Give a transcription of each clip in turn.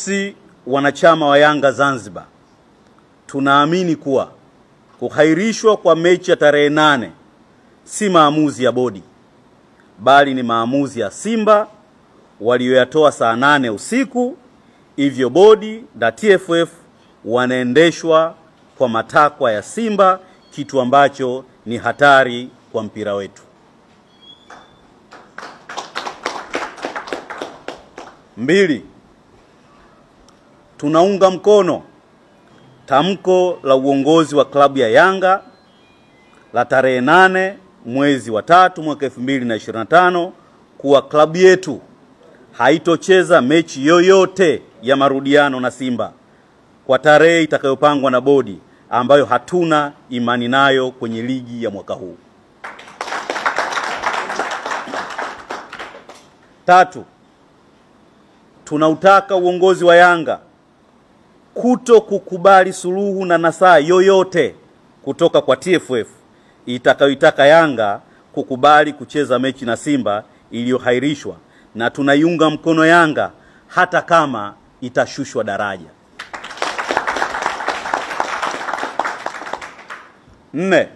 Sisi wanachama wa Yanga Zanzibar tunaamini kuwa kuhairishwa kwa mechi ya tarehe 8 si maamuzi ya bodi, bali ni maamuzi ya Simba walioyatoa saa 8 usiku. Hivyo bodi na TFF wanaendeshwa kwa matakwa ya Simba, kitu ambacho ni hatari kwa mpira wetu. 2. Tunaunga mkono tamko la uongozi wa klabu ya Yanga la tarehe 8 mwezi wa 3 mwaka 2025 kuwa klabu yetu haitocheza mechi yoyote ya marudiano na Simba kwa tarehe itakayopangwa na bodi, ambayo hatuna imani nayo kwenye ligi ya mwaka huu. 3. Tunautaka uongozi wa Yanga kuto kukubali suluhu na nasaha yoyote kutoka kwa TFF itakayoitaka Yanga kukubali kucheza mechi na Simba iliyohairishwa, na tunaiunga mkono Yanga hata kama itashushwa daraja. 4.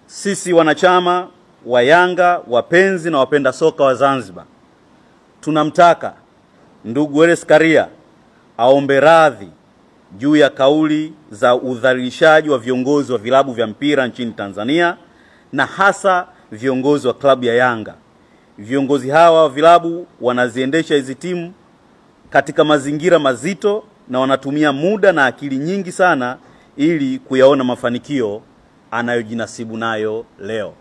Sisi wanachama wa Yanga, wapenzi na wapenda soka wa Zanzibar, tunamtaka ndugu Wallace Karia aombe radhi juu ya kauli za udhalilishaji wa viongozi wa vilabu vya mpira nchini Tanzania, na hasa viongozi wa klabu ya Yanga. Viongozi hawa wa vilabu wanaziendesha hizi timu katika mazingira mazito na wanatumia muda na akili nyingi sana ili kuyaona mafanikio anayojinasibu nayo leo.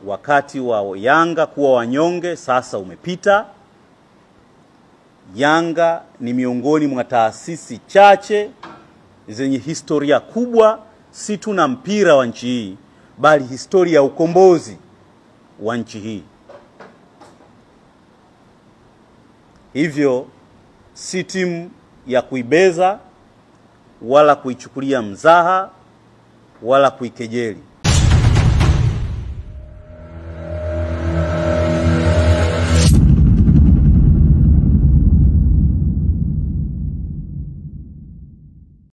Wakati wa Yanga kuwa wanyonge sasa umepita. Yanga ni miongoni mwa taasisi chache zenye historia kubwa, si tu na mpira wa nchi hii, bali historia ya ukombozi wa nchi hii. Hivyo si timu ya kuibeza wala kuichukulia mzaha wala kuikejeli.